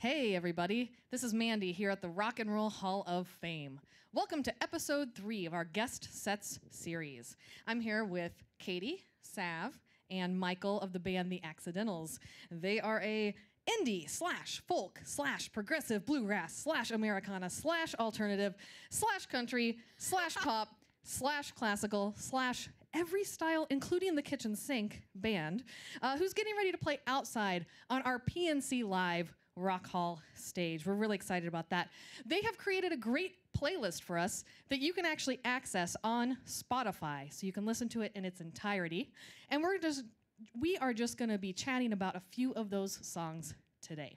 Hey everybody, this is Mandy here at the Rock and Roll Hall of Fame. Welcome to episode 3 of our Guest Sets series. I'm here with Katie, Sav, and Michael of the band The Accidentals. They are a indie slash folk slash progressive bluegrass slash Americana slash alternative slash country slash pop slash classical slash every style, including the kitchen sink band, who's getting ready to play outside on our PNC Live Rock Hall stage. We're really excited about that. They have created a great playlist for us that you can actually access on Spotify, so you can listen to it in its entirety. And we are just going to be chatting about a few of those songs today.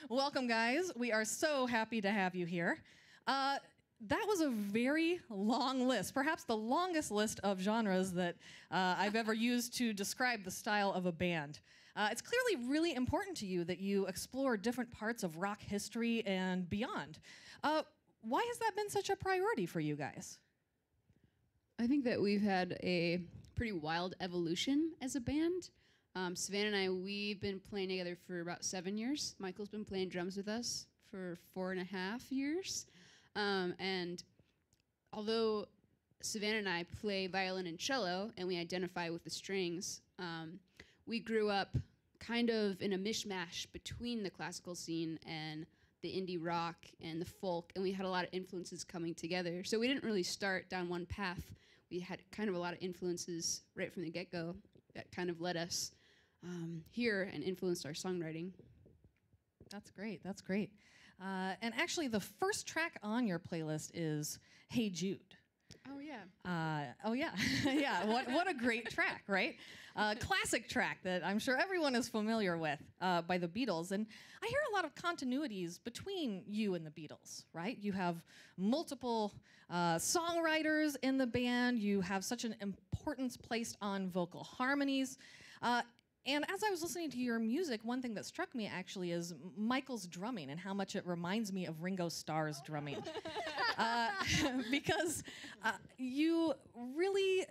Welcome, guys. We are so happy to have you here. That was a very long list, perhaps the longest list of genres that I've ever used to describe the style of a band. It's clearly really important to you that you explore different parts of rock history and beyond. Why has that been such a priority for you guys? I think that we've had a pretty wild evolution as a band. Savannah and I, we've been playing together for about 7 years. Michael's been playing drums with us for 4.5 years. And although Savannah and I play violin and cello, and we identify with the strings, we grew up kind of in a mishmash between the classical scene and the indie rock and the folk, and we had a lot of influences coming together. So we didn't really start down one path. We had kind of a lot of influences right from the get-go that kind of led us here and influenced our songwriting. That's great. That's great. And actually, the first track on your playlist is "Hey Jude." Oh yeah. Yeah. What a great track, right? Classic track that I'm sure everyone is familiar with by the Beatles. And I hear a lot of continuities between you and the Beatles, right? You have multiple songwriters in the band. You have such an importance placed on vocal harmonies. And as I was listening to your music, one thing that struck me actually is Michael's drumming and how much it reminds me of Ringo Starr's drumming. Because you really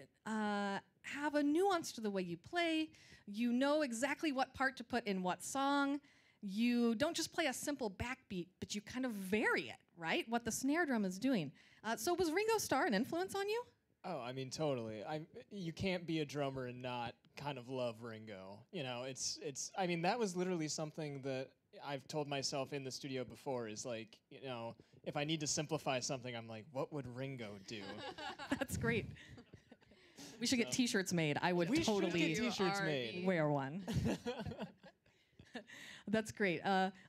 have a nuance to the way you play. You know exactly what part to put in what song. You don't just play a simple backbeat, but you kind of vary it, right? What the snare drum is doing. So was Ringo Starr an influence on you? Oh, I mean, totally. You can't be a drummer and not kind of love Ringo. You know, I mean, that was literally something that I've told myself in the studio before is like, you know, if I need to simplify something, I'm like, what would Ringo do? That's great. We should get t-shirts made. I would totally get t-shirts made. Wear one. That's great.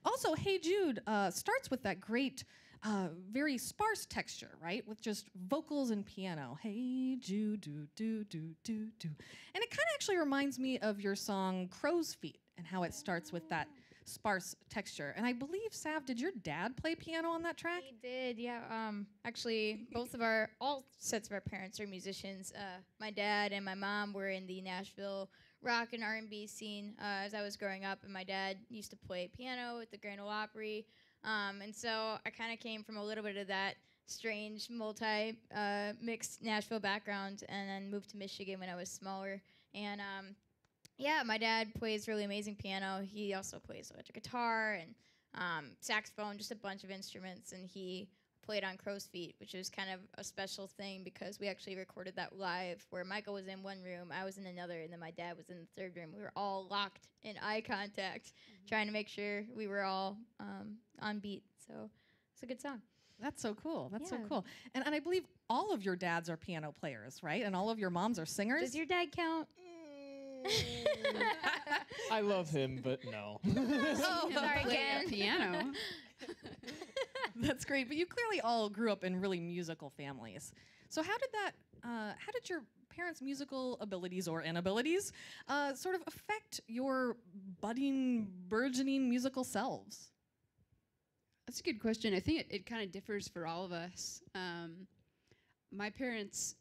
Also, "Hey Jude" starts with that great, very sparse texture, right? With just vocals and piano. Hey Jude, do, do, do, do, do. And it kind of actually reminds me of your song "Crow's Feet" and how it starts with that sparse texture. And I believe, Sav, did your dad play piano on that track? He did, yeah. Actually, all sets of our parents are musicians. My dad and my mom were in the Nashville rock and R&B scene as I was growing up, and my dad used to play piano at the Grand Ole Opry. And so I kind of came from a little bit of that strange, mixed Nashville background, and then moved to Michigan when I was smaller. And yeah, my dad plays really amazing piano. He also plays electric guitar and saxophone, just a bunch of instruments. And he played on Crow's Feet, which was kind of a special thing because we actually recorded that live where Michael was in one room, I was in another, and then my dad was in the third room. We were all locked in eye contact, trying to make sure we were all on beat. So it's a good song. That's so cool. That's so cool. And I believe all of your dads are piano players, right? And all of your moms are singers? Does your dad count? I love him, but no. Oh, sorry, Ken. Piano. That's great. But you clearly all grew up in really musical families. So how did your parents' musical abilities or inabilities sort of affect your burgeoning musical selves? That's a good question. I think it kind of differs for all of us. My parents,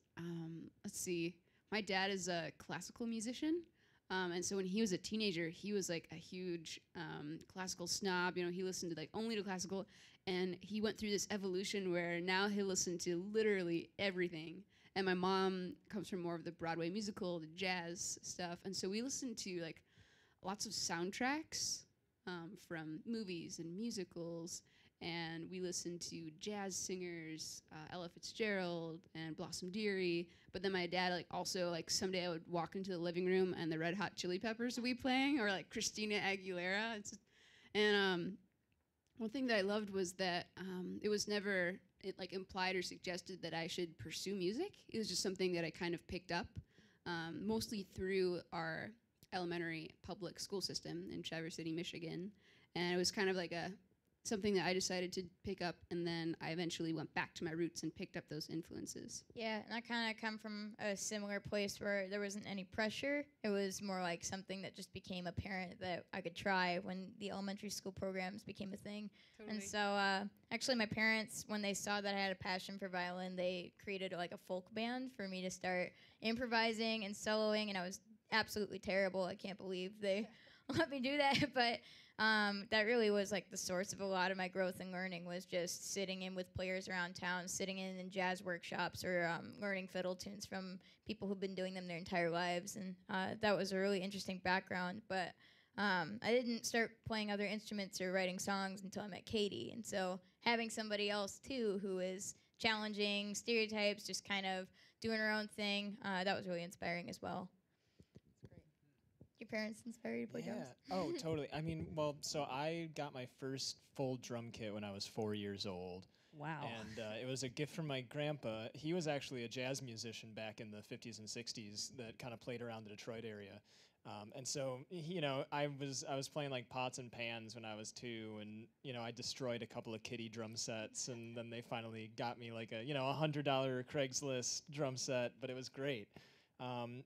let's see, my dad is a classical musician. And so when he was a teenager, he was like a huge classical snob. You know, he listened to only to classical, and he went through this evolution where now he'll listen to literally everything. And my mom comes from more of the Broadway musical, the jazz stuff, and so we listened to lots of soundtracks from movies and musicals, and we listened to jazz singers, Ella Fitzgerald and Blossom Dearie. But then my dad also someday I would walk into the living room and the Red Hot Chili Peppers would be playing, or Christina Aguilera. One thing that I loved was that it was never implied or suggested that I should pursue music. It was just something that I kind of picked up, mostly through our elementary public school system in Traverse City, Michigan. And it was kind of something that I decided to pick up, and then I eventually went back to my roots and picked up those influences. Yeah, and I kind of come from a similar place where there wasn't any pressure. It was more like something that just became apparent that I could try when the elementary school programs became a thing. Totally. And so actually my parents, when they saw that I had a passion for violin, they created a folk band for me to start improvising and soloing, and I was absolutely terrible. I can't believe they let me do that, but that really was the source of a lot of my growth and learning, was just sitting in with players around town, sitting in jazz workshops, or learning fiddle tunes from people who've been doing them their entire lives. And that was a really interesting background. But I didn't start playing other instruments or writing songs until I met Katie. And so having somebody else, too, who is challenging stereotypes, just kind of doing her own thing, that was really inspiring as well. Your parents inspired you to play drums? Oh, totally. I mean, well, so I got my first full drum kit when I was 4 years old. Wow. And it was a gift from my grandpa. He was actually a jazz musician back in the 50s and 60s that kind of played around the Detroit area. And so, I was playing pots and pans when I was 2, and, I destroyed a couple of kiddie drum sets, and then they finally got me a $100 Craigslist drum set, but it was great. And,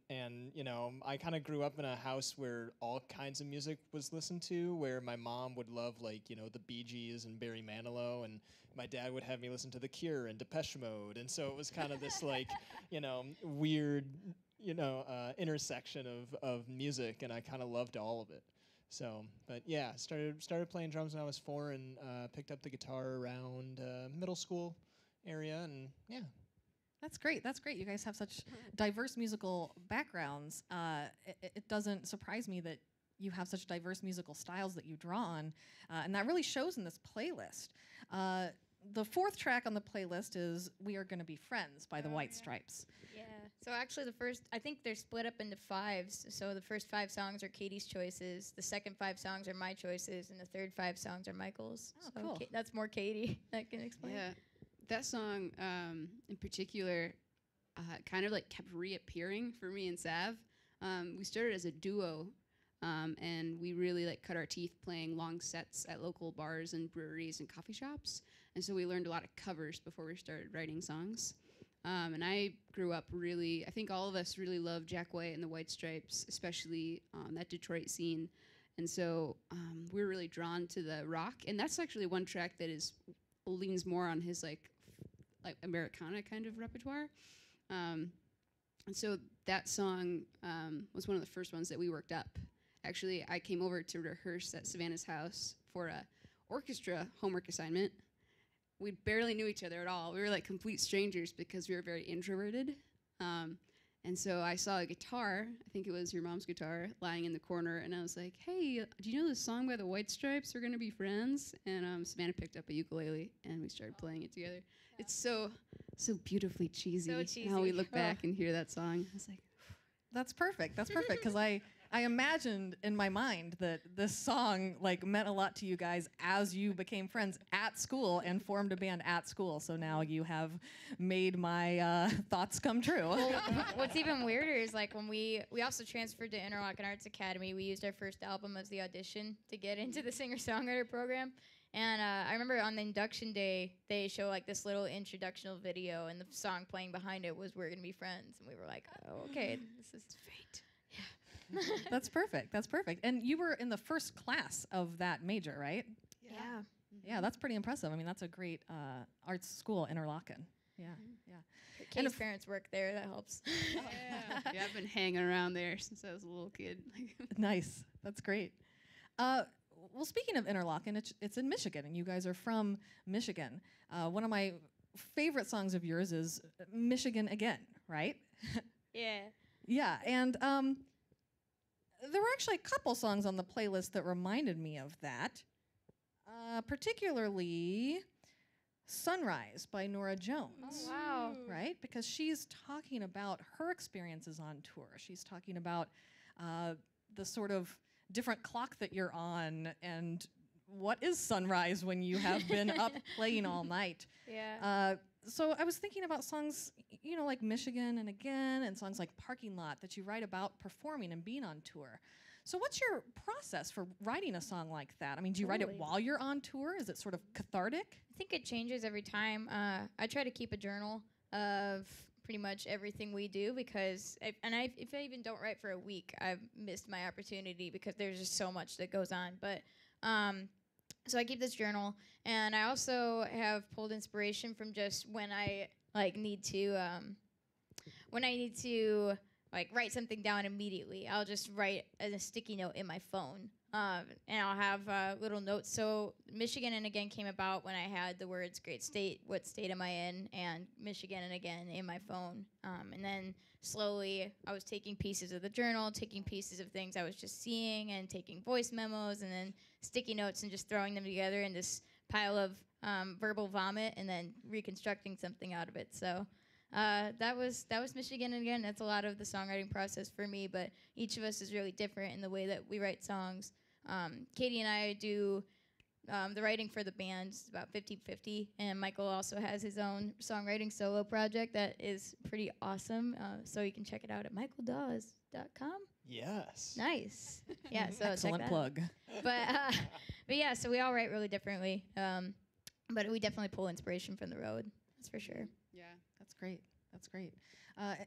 I kind of grew up in a house where all kinds of music was listened to, where my mom would love, the Bee Gees and Barry Manilow, and my dad would have me listen to The Cure and Depeche Mode. And so it was kind of this, weird, intersection of music, and I kind of loved all of it. So, but yeah, started playing drums when I was 4, and picked up the guitar around middle school area, and yeah. That's great. That's great. You guys have such diverse musical backgrounds. It doesn't surprise me that you have such diverse musical styles that you draw on, and that really shows in this playlist. The fourth track on the playlist is "We Are Gonna Be Friends" by the White Stripes. Yeah. So actually, I think they're split up into 5s. So the first 5 songs are Katie's choices, the second 5 songs are my choices, and the third 5 songs are Michael's. Oh, so cool. That's more Katie. I can explain. Yeah. That song in particular kind of kept reappearing for me and Sav. We started as a duo, and we really cut our teeth playing long sets at local bars and breweries and coffee shops. And so we learned a lot of covers before we started writing songs. And I grew up I think all of us really loved Jack White and the White Stripes, especially that Detroit scene. And so we were really drawn to the rock. And that's actually one track that leans more on his Americana kind of repertoire. And so that song was one of the first ones that we worked up. Actually, I came over to rehearse at Savannah's house for a orchestra homework assignment. We barely knew each other at all. We were complete strangers because we were very introverted. And so I saw a guitar, I think it was your mom's guitar, lying in the corner, and I was like, hey, do you know this song by the White Stripes, We're Gonna Be Friends? And Savannah picked up a ukulele, and we started playing it together. Yeah. It's so beautifully cheesy. So cheesy. How we look back and hear that song. I was like, That's perfect. That's perfect, because I imagined in my mind that this song meant a lot to you guys as you became friends at school and formed a band at school. So now you have made my thoughts come true. Well, what's even weirder is when we also transferred to Interlochen Arts Academy. We used our first album as the audition to get into the singer-songwriter program. And I remember on the induction day, they show this little introductional video, and the song playing behind it was "We're Gonna Be Friends," and we were like, "Oh, okay, this is fate." Yeah. That's perfect. That's perfect. And you were in the first class of that major, right? Yeah. Yeah, that's pretty impressive. I mean, that's a great arts school, Interlochen. Yeah, yeah. Kate's parents work there. That helps. yeah, I've been hanging around there since I was a little kid. Nice. That's great. Well, speaking of Interlochen, it's in Michigan, and you guys are from Michigan. One of my favorite songs of yours is "Michigan Again," right? Yeah. Yeah, and there were actually a couple songs on the playlist that reminded me of that, particularly Sunrise by Norah Jones. Oh, wow. Right? Because she's talking about her experiences on tour. She's talking about the sort of different clock that you're on and what is sunrise when you have been up playing all night. Yeah. So I was thinking about songs, like Michigan and Again, and songs like Parking Lot that you write about performing and being on tour. So what's your process for writing a song like that? I mean, do you write it Totally. while you're on tour? Is it sort of cathartic? I think it changes every time. I try to keep a journal of pretty much everything we do because if I even don't write for a week, I've missed my opportunity because there's just so much that goes on. But so I keep this journal, and I also have pulled inspiration from just when I need to write something down immediately. I'll just write as a sticky note in my phone. And I'll have little notes. So Michigan and Again came about when I had the words great state, what state am I in, and Michigan and Again in my phone. And then slowly I was taking pieces of the journal, taking pieces of things I was just seeing, and taking voice memos, and then sticky notes, and just throwing them together in this pile of verbal vomit, and then reconstructing something out of it. So that was Michigan and Again. That's a lot of the songwriting process for me, but each of us is really different in the way that we write songs. Katie and I do the writing for the band. It's about 50-50, and Michael also has his own songwriting solo project that is pretty awesome, so you can check it out at michaeldawes.com. Yes. Nice. Yeah, so Excellent check that plug. out. But yeah, so we all write really differently, but we definitely pull inspiration from the road, that's for sure. Yeah. That's great. That's great.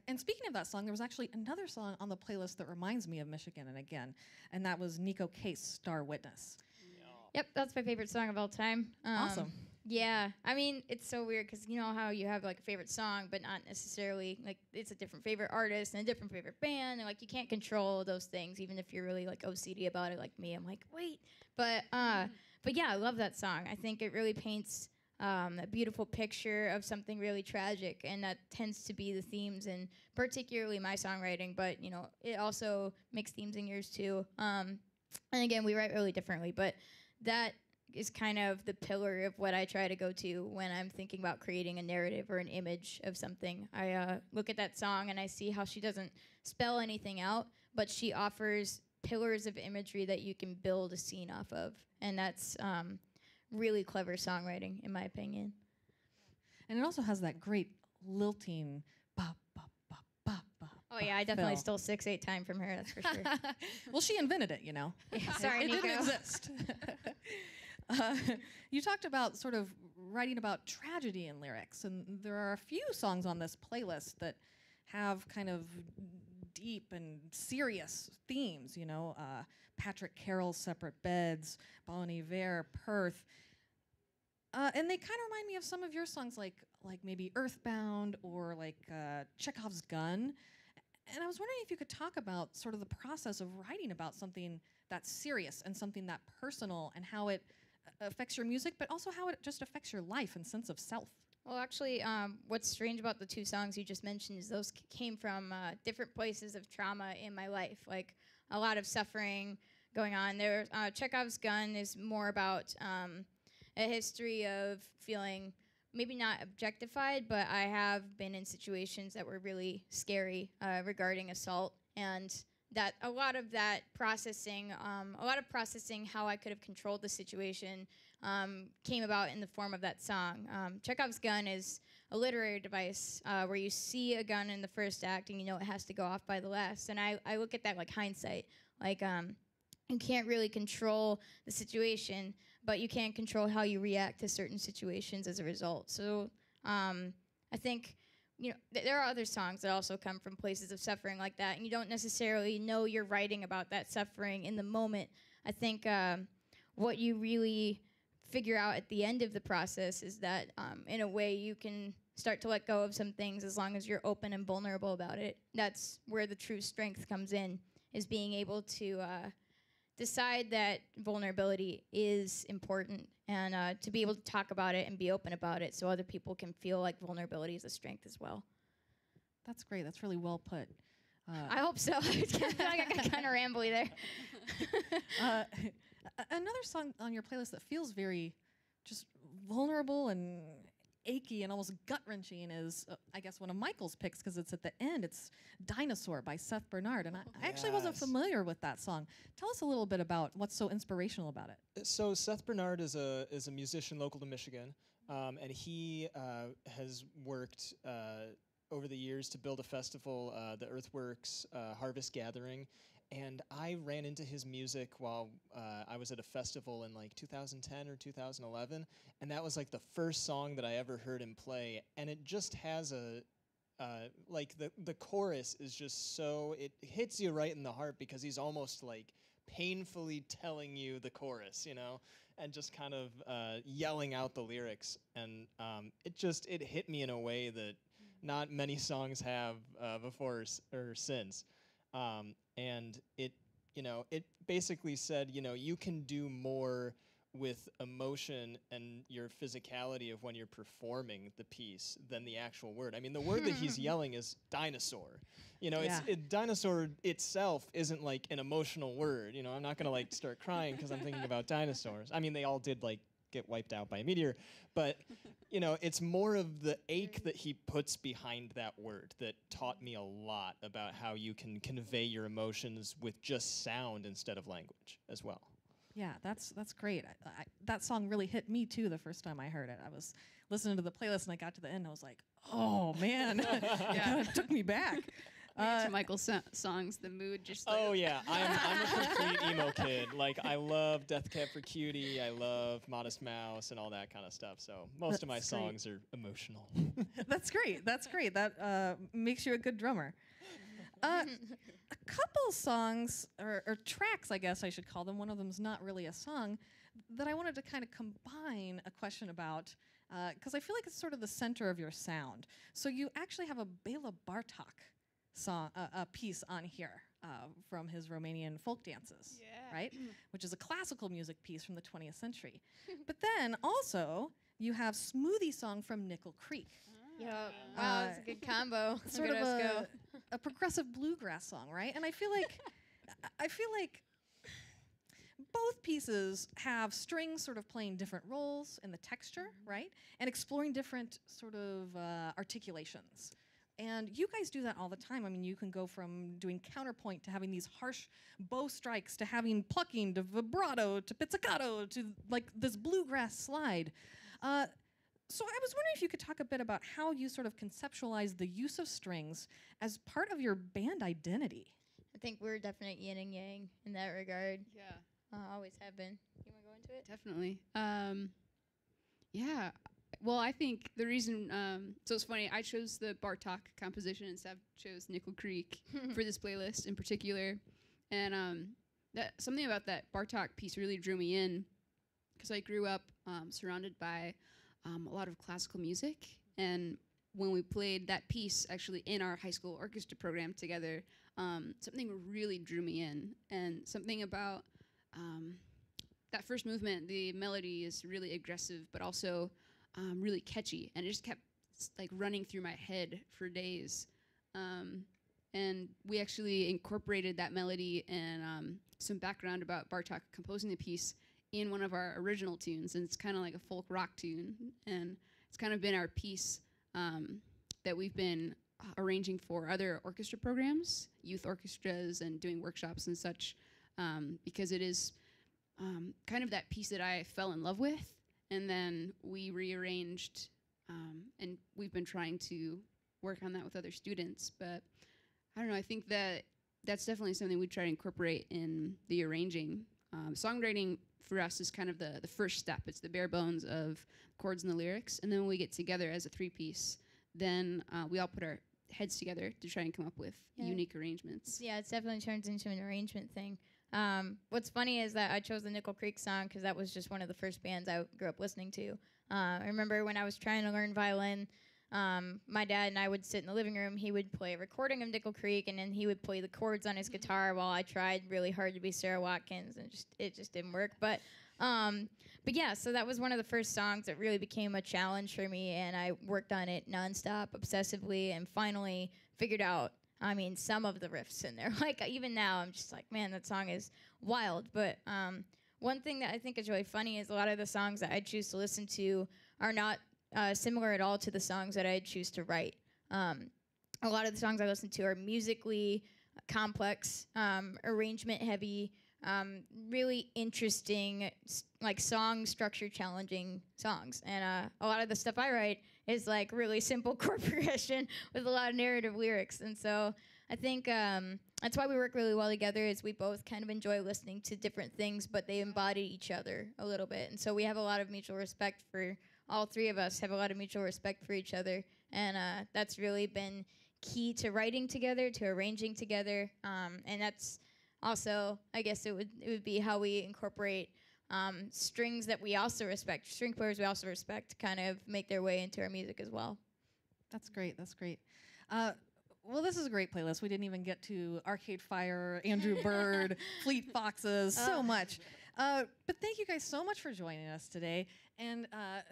And speaking of that song, there was actually another song on the playlist that reminds me of Michigan and Again, and that was Nico Case, Star Witness. Yep, that's my favorite song of all time. Awesome. Yeah, I mean, it's so weird because you know how you have like a favorite song, but not necessarily like it's a different favorite artist and a different favorite band, and like you can't control those things, even if you're really like OCD about it, like me. I'm like, wait, but yeah, I love that song. I think it really paints a beautiful picture of something really tragic, and that tends to be the themes, and particularly my songwriting, but it also makes themes in yours too. And again, we write really differently, but that is kind of the pillar of what I try to go to when I'm thinking about creating a narrative or an image of something. I look at that song and I see how she doesn't spell anything out, but she offers pillars of imagery that you can build a scene off of, and that's really clever songwriting, in my opinion. And it also has that great lilting ba ba ba ba ba. Oh yeah, I definitely fill. stole 6/8 time from her. That's for sure. Well, she invented it, Yeah, sorry, it Nico. didn't exist. You talked about sort of writing about tragedy in lyrics, and there are a few songs on this playlist that have kind of deep and serious themes, Patrick Carroll's Separate Beds, Bon Iver, Perth. And they kind of remind me of some of your songs, like maybe Earthbound or like Chekhovs Gun. And I was wondering if you could talk about sort of the process of writing about something that's serious and something that personal, and how it affects your music, but also how it just affects your life and sense of self. Well, actually, what's strange about the two songs you just mentioned is those came from different places of trauma in my life, like a lot of suffering going on. Chekhov's Gun is more about a history of feeling maybe not objectified, but I have been in situations that were really scary regarding assault, and that a lot of processing how I could have controlled the situation came about in the form of that song. Chekhov's Gun is a literary device where you see a gun in the first act and you know it has to go off by the last. And I look at that like hindsight. Like you can't really control the situation, but you can control how you react to certain situations as a result. So I think there are other songs that also come from places of suffering like that, and you don't necessarily know you're writing about that suffering in the moment. I think what you really figure out at the end of the process is that in a way you can start to let go of some things as long as you're open and vulnerable about it. That's where the true strength comes in, is being able to decide that vulnerability is important, and to be able to talk about it and be open about it so other people can feel like vulnerability is a strength as well. That's great. That's really well put. I hope so. I feel like I got kind of rambly there. Another song on your playlist that feels very just vulnerable and achy and almost gut-wrenching is, I guess, one of Michael's picks because it's at the end. It's Dinosaur by Seth Bernard. And I actually wasn't familiar with that song. Tell us a little bit about what's so inspirational about it. So Seth Bernard is a musician local to Michigan, and he has worked over the years to build a festival, the Earthworks Harvest Gathering. And I ran into his music while I was at a festival in like 2010 or 2011, and that was like the first song that I ever heard him play. And it just has like the chorus is just so, it hits you right in the heart because he's almost like painfully telling you the chorus, you know, and just kind of yelling out the lyrics. And it hit me in a way that not many songs have before or since. And it basically said, you can do more with emotion and your physicality of when you're performing the piece than the actual word. I mean, the word that he's yelling is dinosaur. Dinosaur itself isn't like an emotional word. I'm not gonna like start crying because I'm thinking about dinosaurs. I mean, they all did like get wiped out by a meteor, but it's more of the ache that he puts behind that word that taught me a lot about how you can convey your emotions with just sound instead of language as well. Yeah, that's great. That song really hit me too the first time I heard it. I was listening to the playlist and I got to the end and I was like, oh man, it kind of took me back. To Michael's songs, the mood just. Oh yeah, I'm a complete emo kid. Like I love Death Cab for Cutie, I love Modest Mouse and all that kind of stuff. So most of my songs are emotional. That's great. That's great. That makes you a good drummer. A couple songs or tracks, I guess I should call them. One of them's not really a song that I wanted to kind of combine a question about because I feel like it's sort of the center of your sound. So you actually have a Bela Bartok song, a piece on here from his Romanian folk dances, right? Which is a classical music piece from the 20th century. But then also you have Smoothie Song from Nickel Creek. Yep. Wow, that's a good combo. Sort of a progressive bluegrass song, right? And I feel like both pieces have strings sort of playing different roles in the texture, right? And exploring different sort of articulations. And you guys do that all the time. I mean, you can go from doing counterpoint to having these harsh bow strikes to having plucking to vibrato to pizzicato to like this bluegrass slide. So I was wondering if you could talk a bit about how you sort of conceptualize the use of strings as part of your band identity. I think we're definite yin and yang in that regard. Yeah. Always have been. You want to go into it? Definitely. Yeah. Well, I think the reason, so it's funny, I chose the Bartok composition and Sav chose Nickel Creek for this playlist in particular. And something about that Bartok piece really drew me in because I grew up surrounded by a lot of classical music. And when we played that piece actually in our high school orchestra program together, something really drew me in. And something about that first movement, the melody is really aggressive, but also really catchy, and it just kept like running through my head for days. And we actually incorporated that melody and some background about Bartok composing the piece in one of our original tunes, and it's kind of like a folk rock tune, and it's kind of been our piece that we've been arranging for other orchestra programs, youth orchestras, and doing workshops and such, because it is kind of that piece that I fell in love with. And then we rearranged, and we've been trying to work on that with other students. But I don't know, I think that's definitely something we try to incorporate in the arranging. Songwriting for us is kind of the first step. It's the bare bones of chords and the lyrics. And then when we get together as a three-piece, then we all put our heads together to try and come up with unique arrangements. Yeah, it definitely turns into an arrangement thing. What's funny is that I chose the Nickel Creek song because that was just one of the first bands I grew up listening to. I remember when I was trying to learn violin, my dad and I would sit in the living room. He would play a recording of Nickel Creek, and then he would play the chords on his guitar while I tried really hard to be Sarah Watkins, and it just didn't work. But yeah, so that was one of the first songs that really became a challenge for me, and I worked on it nonstop, obsessively, and finally figured out I mean, some of the riffs in there. Like, even now, I'm just like, man, that song is wild. But one thing that I think is really funny is a lot of the songs that I choose to listen to are not similar at all to the songs that I choose to write. A lot of the songs I listen to are musically complex, arrangement heavy, really interesting, like song structure challenging songs. And a lot of the stuff I write is like really simple chord progression with a lot of narrative lyrics. And so I think that's why we work really well together, is we both kind of enjoy listening to different things, but they embody each other a little bit. And so we have a lot of mutual respect for, all three of us have a lot of mutual respect for each other. And that's really been key to writing together, to arranging together. And that's also, I guess it would be how we incorporate strings that we also respect, string players we also respect, kind of make their way into our music as well. That's great. That's great. Well, this is a great playlist. We didn't even get to Arcade Fire, Andrew Bird, Fleet Foxes, so much. But thank you guys so much for joining us today. And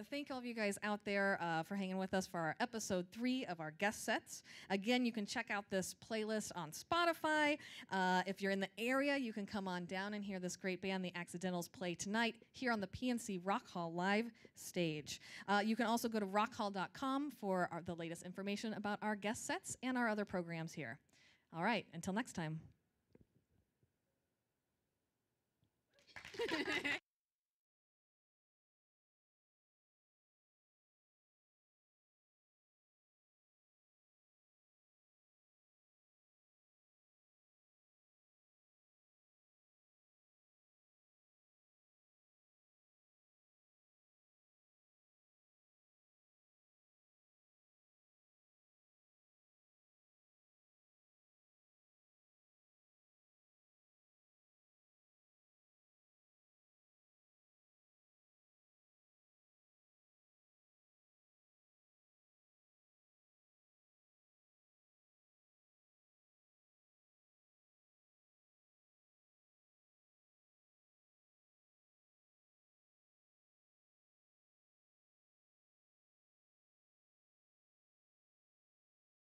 thank all of you guys out there for hanging with us for our episode 3 of our guest sets. Again, you can check out this playlist on Spotify. If you're in the area, you can come on down and hear this great band, The Accidentals, play tonight here on the PNC Rock Hall live stage. You can also go to rockhall.com for the latest information about our guest sets and our other programs here. All right, until next time.